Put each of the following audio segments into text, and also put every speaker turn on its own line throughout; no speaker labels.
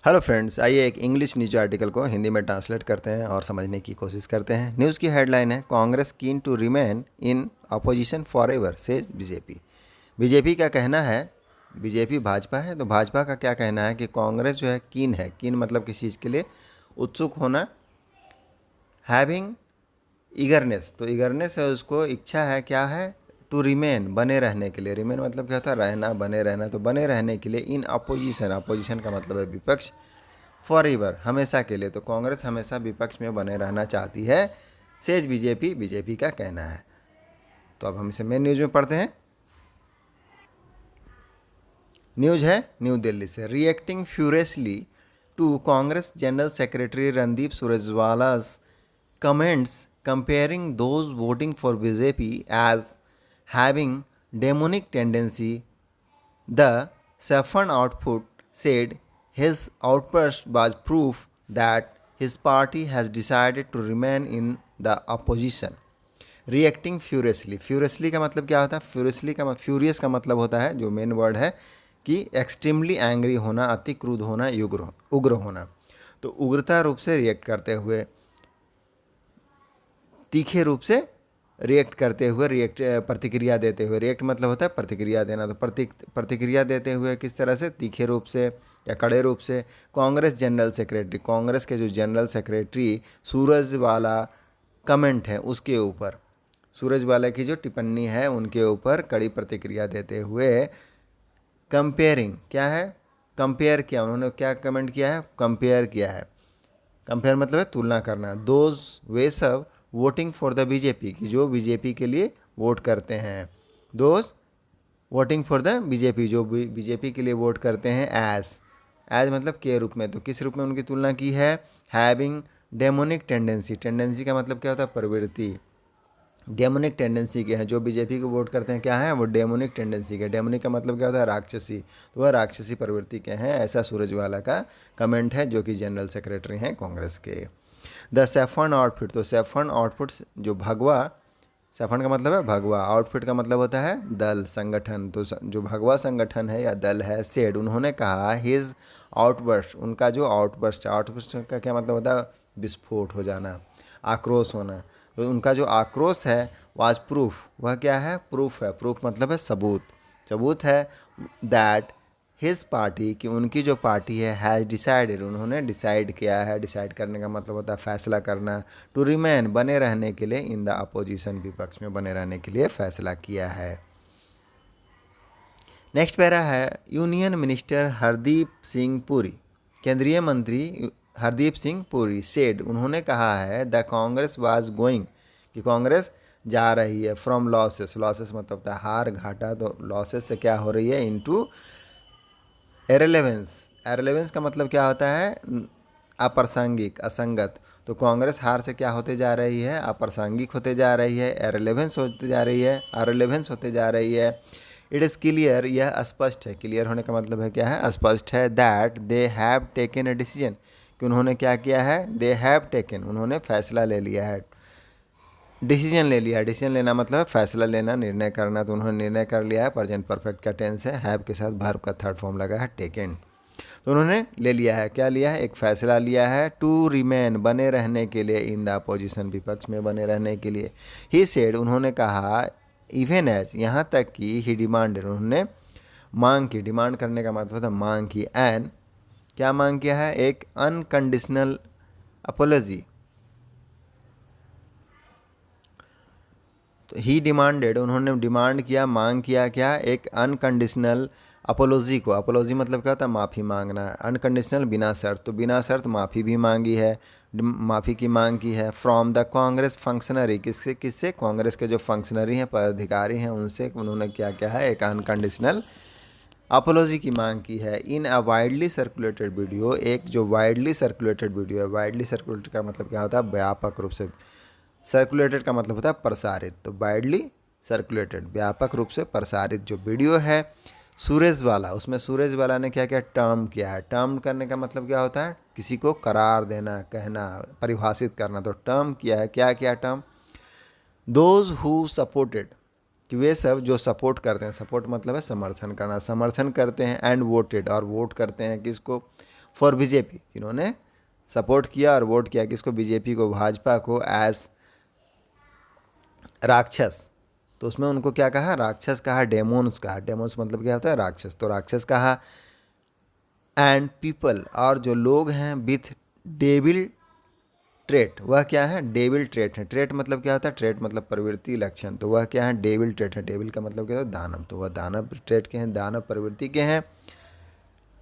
Hello friends, आइए एक English news article को हिंदी में ट्रांसलेट करते हैं और समझने की कोशिश करते हैं। न्यूज़ की हेडलाइन है, Congress keen to remain in opposition forever says BJP. BJP का कहना है, बीजेपी भाजपा है तो भाजपा का क्या कहना है कि कांग्रेस जो है कीन है। कीन मतलब किसी चीज़ के लिए उत्सुक होना। हैविंग ईगरनेस, तो ईगरनेस है, उसको इच्छा है, क्या है, टू रिमेन, बने रहने के लिए। रिमेन मतलब क्या होता है, रहना, बने रहना। तो बने रहने के लिए इन अपोजिशन, अपोजिशन का मतलब है विपक्ष, फॉर एवर, हमेशा के लिए। तो कांग्रेस हमेशा विपक्ष में बने रहना चाहती है, सेज बीजेपी, बीजेपी का कहना है। तो अब हम इसे मेन न्यूज में पढ़ते हैं। न्यूज है न्यू दिल्ली से, reacting furiously to Congress general secretary Randeep Surjewala's comments comparing those voting for BJP as having demonic tendency. The Saffron output said his outburst was proof that his party has decided to remain in the opposition. Reacting furiously, furiously का मतलब क्या होता है, furiously का furious का मतलब होता है, जो मेन वर्ड है, कि एक्सट्रीमली एंग्री होना, अति क्रुद्ध होना, उग्र होना। तो उग्रता रूप से रिएक्ट करते हुए, तीखे रूप से रिएक्ट करते हुए, प्रतिक्रिया देते हुए। रिएक्ट मतलब होता है प्रतिक्रिया देना, तो प्रतिक्रिया देते हुए किस तरह से, तीखे रूप से या कड़े रूप से। कांग्रेस जनरल सेक्रेटरी, कांग्रेस के जो जनरल सेक्रेटरी सूरजवाला कमेंट है उसके ऊपर, सूरजवाला की जो टिप्पणी है उनके ऊपर कड़ी प्रतिक्रिया देते हुए, कंपेयरिंग, क्या है, कंपेयर किया उन्होंने, क्या कमेंट किया है, कंपेयर किया है। कंपेयर मतलब है तुलना करना। दोज वे सब वोटिंग फॉर द बीजेपी, की जो बीजेपी के लिए वोट करते हैं। Those voting for the BJP, जो बीजेपी के लिए वोट करते हैं। एज मतलब के रूप में, तो किस रूप में उनकी तुलना की है, हैविंग डेमोनिक टेंडेंसी। टेंडेंसी का मतलब क्या होता है, प्रवृत्ति। डेमोनिक टेंडेंसी के हैं, जो बीजेपी को वोट करते हैं, क्या है वो, डेमोनिक टेंडेंसी के। डेमोनिक का मतलब क्या होता है, राक्षसी। तो वह राक्षसी प्रवृत्ति के हैं, ऐसा सूरजवाला का कमेंट है, जो कि जनरल सेक्रेटरी हैं कांग्रेस के। द सैफरन आउटफिट, तो सैफरन आउटफिट जो भगवा, सैफरन का मतलब है भगवा, आउटफिट का मतलब होता है दल, संगठन। तो जो भगवा संगठन है या दल है, सेड उन्होंने कहा, हिज आउटबर्स्ट, उनका जो आउटबर्स्ट, आउटबर्स्ट का क्या मतलब होता है, विस्फोट हो जाना, आक्रोश होना। तो उनका जो आक्रोश है, वाज प्रूफ, वह क्या है, प्रूफ है। प्रूफ मतलब है सबूत, सबूत है, दैट हिज पार्टी, कि उनकी जो पार्टी है, हैज़ डिसाइडेड, उन्होंने डिसाइड किया है। डिसाइड करने का मतलब होता है फैसला करना। टू रिमेन, बने रहने के लिए, इन द अपोजिशन, विपक्ष में बने रहने के लिए फैसला किया है। नेक्स्ट पैरा है, यूनियन मिनिस्टर हरदीप सिंह पुरी, केंद्रीय मंत्री हरदीप सिंह पुरी सेड, उन्होंने कहा है, द कांग्रेस वाज गोइंग, कि कांग्रेस जा रही है, फ्रॉम लॉसेस, लॉसेस मतलब होता है हार, घाटा। तो लॉसेस से क्या हो रही है, इनटू एरेलेवेंस। एरेलेवेंस का मतलब क्या होता है, अप्रासंगिक, असंगत। तो कांग्रेस हार से क्या होते जा रही है, अप्रासंगिक होते जा रही है, एरेलेवेंस होते जा रही है, अरेलेवेंस होते जा रही है। इट इज़ क्लियर, यह स्पष्ट है। क्लियर होने का मतलब है क्या है, स्पष्ट है। That they have taken a decision, कि उन्होंने क्या किया है, दे हैव टेकन, उन्होंने फैसला ले लिया है, डिसीजन ले लिया। डिसीजन लेना मतलब फैसला लेना, निर्णय करना। तो उन्होंने निर्णय कर लिया है, प्रेजेंट परफेक्ट का टेंस है, हैव के साथ वर्ब का थर्ड फॉर्म लगा है, टेकन। तो उन्होंने ले लिया है, क्या लिया है, एक फैसला लिया है, टू रिमेन, बने रहने के लिए, इन द अपोजिशन, विपक्ष में बने रहने के लिए। ही सेड, उन्होंने कहा, इवन एज, यहाँ तक कि, ही डिमांडेड, उन्होंने मांग की। डिमांड करने का मतलब था मांग की। एन, क्या मांग किया है, एक अनकंडीशनल अपोलॉजी। तो ही डिमांडेड, उन्होंने डिमांड किया, मांग किया, क्या, एक अनकंडीशनल अपोलॉजी को। अपोलॉजी मतलब क्या होता है, माफ़ी मांगना। अनकंडीशनल बिना शर्त, तो बिना शर्त माफ़ी भी मांगी है, माफ़ी की मांग की है। फ्रॉम द कांग्रेस फंक्शनरी, किससे, किससे, कांग्रेस के जो फंक्शनरी हैं, पदाधिकारी हैं, उनसे उन्होंने क्या क्या है, एक अनकंडीशनल अपोलॉजी की मांग की है। इन अ वाइडली सर्कुलेटेड वीडियो, एक जो वाइडली सर्कुलेटेड वीडियो है, वाइडली सर्कुलेटेड का मतलब क्या होता है, व्यापक रूप से। सर्कुलेटेड का मतलब होता है प्रसारित, तो वाइडली सर्कुलेटेड, व्यापक रूप से प्रसारित जो वीडियो है सूरजवाला, उसमें सूरजवाला ने क्या क्या टर्म किया है। टर्म करने का मतलब क्या होता है, किसी को करार देना, कहना, परिभाषित करना। तो टर्म किया है, क्या क्या टर्म, दोज हु सपोर्टेड, कि वे सब जो सपोर्ट करते हैं, सपोर्ट मतलब है समर्थन करना, समर्थन करते हैं, एंड वोटेड, और वोट करते हैं किसको, फॉर बीजेपी, इन्होंने सपोर्ट किया और वोट किया किसको, बीजेपी को, भाजपा को, एज राक्षस। तो उसमें उनको क्या कहा, राक्षस कहा, डेमोन्स कहा। डेमोन्स मतलब क्या होता है, राक्षस, तो राक्षस कहा। एंड पीपल, और जो लोग हैं, विथ डेविल ट्रेट, वह क्या है, डेविल ट्रेट है। ट्रेट मतलब क्या होता है, ट्रेट मतलब प्रवृत्ति, लक्षण, तो वह क्या है, डेविल ट्रेट है। डेविल का मतलब क्या होता है, दानव, तो वह दानव ट्रेट के हैं, दानव प्रवृत्ति के हैं।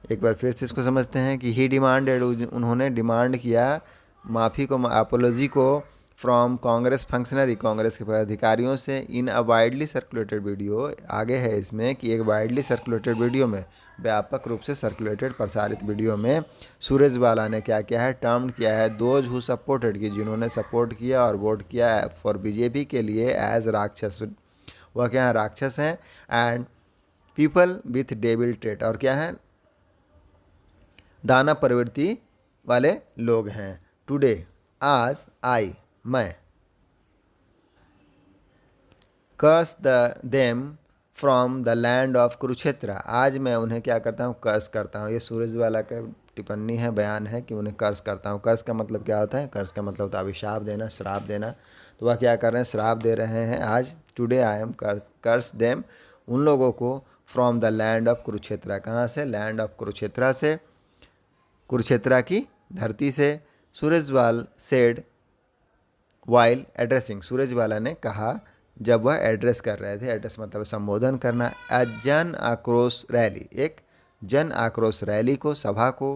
एक बार फिर से इसको समझते हैं कि ही डिमांडेड, उन्होंने डिमांड किया माफ़ी को, अपोलॉजी को, फ्रॉम कांग्रेस फंक्शनरी, कांग्रेस के पदाधिकारियों से, इन अ वाइडली सर्कुलेटेड वीडियो, आगे है इसमें कि एक वाइडली सर्कुलेटेड वीडियो में, व्यापक रूप से सर्कुलेटेड प्रसारित वीडियो में सुरजेवाला ने क्या किया है, टर्म किया है दोज हु सपोर्टेड, की जिन्होंने सपोर्ट किया और वोट किया है फॉर बीजेपी के लिए, एज राक्षस, वह क्या है, राक्षस हैं। And people with devil trait, और क्या है, दाना प्रवृत्ति वाले लोग हैं। टुडे, आज, आई, मैं, curse them from the land of Kurukshetra, आज मैं उन्हें क्या करता हूँ, कर्स करता हूँ। ये सूरजवाला का टिप्पणी है, बयान है कि उन्हें कर्स करता हूँ। कर्स का मतलब क्या होता है, कर्स का मतलब होता है अभिशाप देना, श्राप देना। तो वह क्या कर रहे हैं, श्राप दे रहे हैं आज। Today I am curse them, उन लोगों को, from the land of Kurukshetra, कहाँ से, लैंड ऑफ कुरुक्षेत्र से, कुरुक्षेत्र की धरती से। सूरजवाल सेड वाइल एड्रेसिंग, सूरजवाला ने कहा जब वह एड्रेस कर रहे थे, एड्रेस मतलब संबोधन करना, जन आक्रोश रैली, एक जन आक्रोश रैली को, सभा को,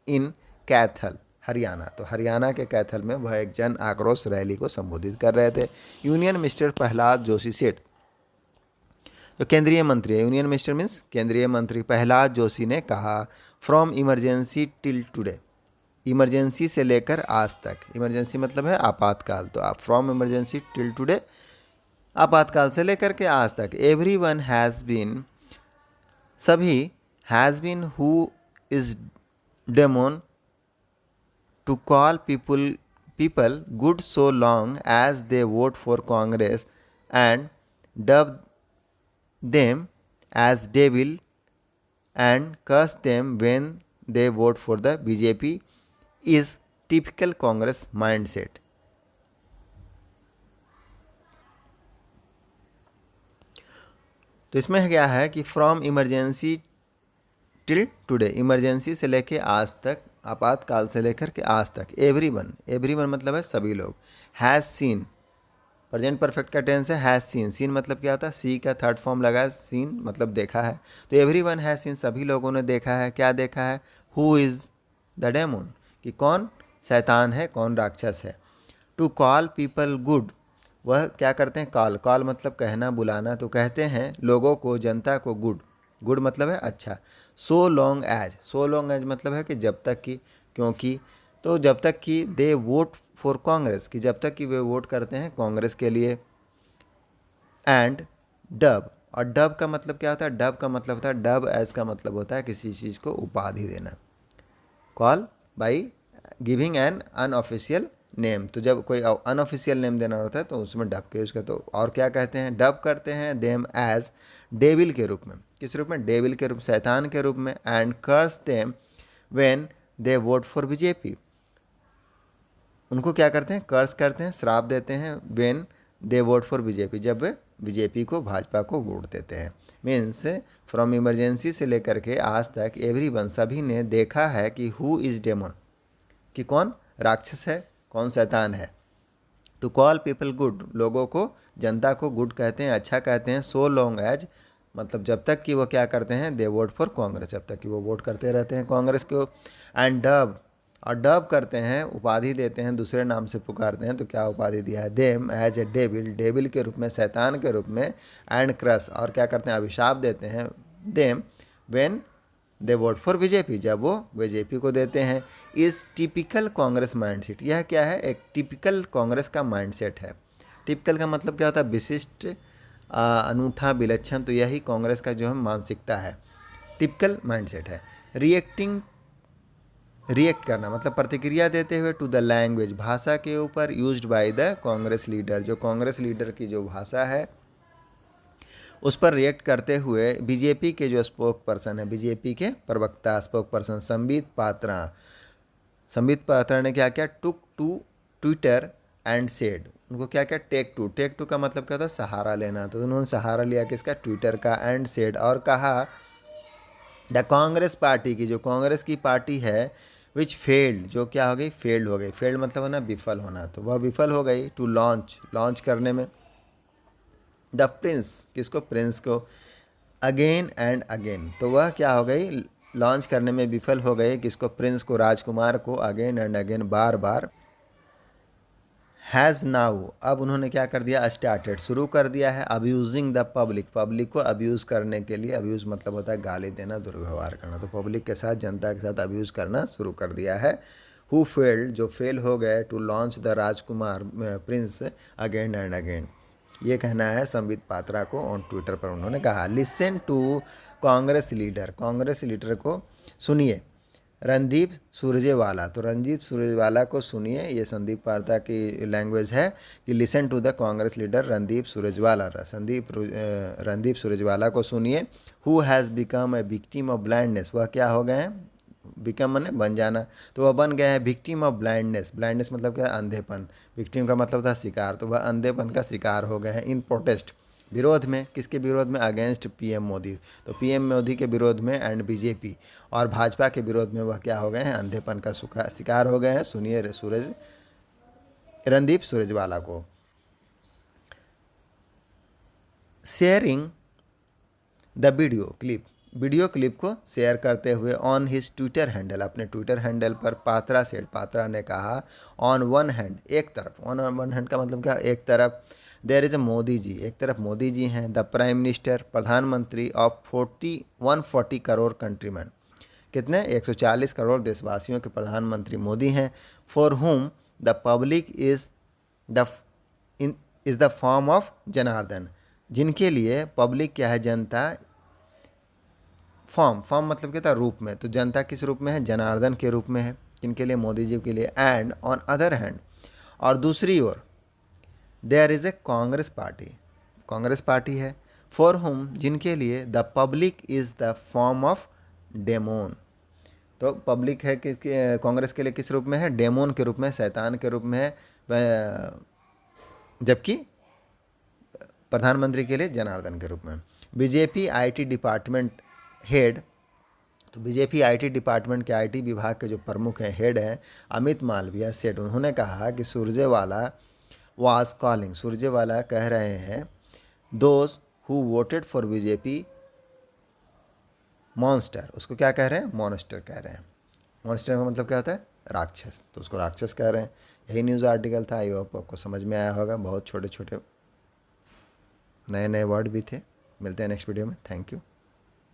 इन कैथल, हरियाणा, तो हरियाणा के कैथल में वह एक जन आक्रोश रैली को संबोधित कर रहे थे। यूनियन मिनिस्टर प्रहलाद जोशी सेठ, तो केंद्रीय मंत्री है, यूनियन मिनिस्टर मीन्स केंद्रीय मंत्री, प्रहलाद जोशी ने कहा, from emergency till today, emergency से लेकर आज तक, इमरजेंसी मतलब है आपातकाल, तो आप फ्रॉम इमरजेंसी टिल टुडे, आपातकाल से लेकर के आज तक, एवरी वन हैज़ बीन, सभी, has been who is demon to call people good so long as they vote for Congress and dub them as devil and curse them when they vote for the BJP is typical Congress mindset. तो इसमें क्या है कि from emergency till today, emergency से लेके आज तक, आपातकाल से लेकर के आज तक, एवरीवन मतलब है सभी लोग, हैज़ सीन, प्रेजेंट परफेक्ट का टेंस है, हैज़ सीन, सीन मतलब क्या होता है, सी का थर्ड फॉर्म लगा है, सीन मतलब देखा है, तो एवरीवन हैज़ सीन, सभी लोगों ने देखा है, क्या देखा है, हु इज़ द डेमोन, कि कौन शैतान है, कौन राक्षस है। टू कॉल पीपल गुड, वह क्या करते हैं, कॉल, कॉल मतलब कहना, बुलाना, तो कहते हैं लोगों को, जनता को, गुड, गुड मतलब है अच्छा। सो लॉन्ग एज मतलब है कि जब तक कि, क्योंकि, तो जब तक कि दे वोट फॉर कांग्रेस, कि जब तक कि वे वोट करते हैं कांग्रेस के लिए। एंड डब, और डब का मतलब क्या होता है, डब का मतलब होता है, डब एज का मतलब होता है किसी चीज़ को उपाधि देना, call by giving an unofficial name, तो जब कोई अनऑफिशियल नेम देना होता है तो उसमें डब के यूज़ करते, तो और क्या कहते हैं, डब करते हैं देम एज डेविल के रूप में, किस रूप में, डेविल के रूप, शैतान के रूप में। And curse them when they vote for BJP, उनको क्या करते हैं, कर्स करते हैं, श्राप देते हैं, when they vote for BJP, जब वे बीजेपी को, भाजपा को वोट देते हैं। मीन्स फ्रॉम इमरजेंसी से लेकर के आज तक एवरीवन, सभी ने देखा है कि हु इज़ डेमोन, कि कौन राक्षस है, कौन शैतान है। टू कॉल पीपल गुड, लोगों को, जनता को गुड कहते हैं, अच्छा कहते हैं। सो लॉन्ग एज मतलब जब तक कि वो क्या करते हैं, दे वोट फॉर कांग्रेस, जब तक कि वो वोट करते रहते हैं कांग्रेस को। एंड डब, और डब करते हैं, उपाधि देते हैं, दूसरे नाम से पुकारते हैं, तो क्या उपाधि दिया है, them as a devil, devil के रूप में, शैतान के रूप में। एंड क्रस, और क्या करते हैं, अभिशाप देते हैं, them when they vote for BJP, जब वो बीजेपी को देते हैं। इस टिपिकल कांग्रेस माइंडसेट, यह क्या है, एक टिपिकल कांग्रेस का माइंडसेट है। टिपिकल का मतलब क्या होता है, विशिष्ट, अनूठा, विलक्षण, तो यही कांग्रेस का जो है मानसिकता है, टिपिकल माइंडसेट है। रिएक्ट करना मतलब प्रतिक्रिया देते हुए, टू द लैंग्वेज, भाषा के ऊपर, used by the Congress leader, जो कांग्रेस लीडर की जो भाषा है उस पर रिएक्ट करते हुए बीजेपी के जो स्पोक पर्सन है, बीजेपी के प्रवक्ता स्पोक पर्सन संबित पात्रा ने क्या किया, टुक टू ट्विटर एंड सेड, उनको क्या क्या टेक टू का मतलब क्या होता है, सहारा लेना, तो उन्होंने सहारा लिया किसका, ट्विटर का, एंड सेड, और कहा द कांग्रेस पार्टी की, जो कांग्रेस की पार्टी है, विच फेल्ड, जो क्या हो गई, फेल्ड हो गई, फेल्ड मतलब है ना विफल होना, तो वह विफल हो गई, टू लॉन्च करने में, द प्रिंस, किसको, प्रिंस को, अगेन एंड अगेन, तो वह क्या हो गई, लॉन्च करने में विफल हो गई, किसको, प्रिंस को, राजकुमार को, again and again, bar bar, has now, अब उन्होंने क्या कर दिया, स्टार्टेड, शुरू कर दिया है, अब्यूजिंग द पब्लिक को अब्यूज़ करने के लिए, अब्यूज़ मतलब होता है गाली देना, दुर्व्यवहार करना, तो पब्लिक के साथ, जनता के साथ अब्यूज़ करना शुरू कर दिया है, हु फेल्ड, जो फेल हो गए, टू लॉन्च द राजकुमार प्रिंस अगेन एंड अगेन, ये कहना है संबित पात्रा को, ऑन ट्विटर पर उन्होंने कहा, लिसन टू कांग्रेस लीडर को सुनिए, रणदीप सुरजेवाला, तो रणदीप सुरजेवाला को सुनिए, ये संदीप पात्रा की लैंग्वेज है कि listen to the Congress leader Randeep Surjewala को सुनिए, who has become a victim of blindness, वह क्या हो गए हैं, बिकम माने बन जाना, तो वह बन गए हैं विक्टिम ऑफ ब्लाइंडनेस मतलब क्या है, अंधेपन, विक्टिम का मतलब था शिकार, तो वह अंधेपन का शिकार हो गए हैं, इन प्रोटेस्ट, विरोध में, किसके विरोध में, अगेंस्ट पीएम मोदी, तो पीएम मोदी के विरोध में, एंड बीजेपी और भाजपा के विरोध में वह क्या हो गए हैं, अंधेपन का शिकार हो गए हैं, सुनिए रणदीप सुरजेवाला को, शेयरिंग द वीडियो क्लिप को शेयर करते हुए ऑन हिज ट्विटर हैंडल, अपने ट्विटर हैंडल पर, पात्रा ने कहा, ऑन वन हैंड, एक तरफ, ऑन वन हैंड का मतलब क्या, एक तरफ, देयर इज़ ए मोदी जी, एक तरफ मोदी जी हैं, द प्राइम मिनिस्टर, प्रधानमंत्री ऑफ 140 करोड़ कंट्रीमैन, कितने, 140 करोड़ देशवासियों के प्रधानमंत्री मोदी हैं, for whom the public is the form of Janardan, जिनके लिए पब्लिक क्या है, जनता, फॉर्म मतलब क्या था, रूप में, तो जनता किस रूप में है, जनार्दन के रूप में है, किनके लिए, मोदी जी के लिए, एंड ऑन अदर हैंड, और दूसरी ओर, there is a Congress party है, फॉर हुम, जिनके लिए, the public is the form of demon, तो पब्लिक है कि कांग्रेस के लिए किस रूप में है, डेमोन के रूप में, शैतान के रूप में है, जबकि प्रधानमंत्री के लिए जनार्दन के रूप में, बीजेपी आईटी डिपार्टमेंट हेड, तो बीजेपी आईटी डिपार्टमेंट के आईटी विभाग के जो प्रमुख हैं, हेड हैं, अमित मालविया सेठ, उन्होंने कहा कि सुरजेवाला कह रहे हैं, those who voted for BJP monster, उसको क्या कह रहे हैं, मॉन्स्टर कह रहे हैं, मॉन्स्टर का मतलब क्या होता है, राक्षस, तो उसको राक्षस कह रहे हैं, यही न्यूज़ आर्टिकल था, आई होप आपको समझ में आया होगा, बहुत छोटे छोटे नए वर्ड भी थे, मिलते हैं नेक्स्ट वीडियो में, थैंक यू।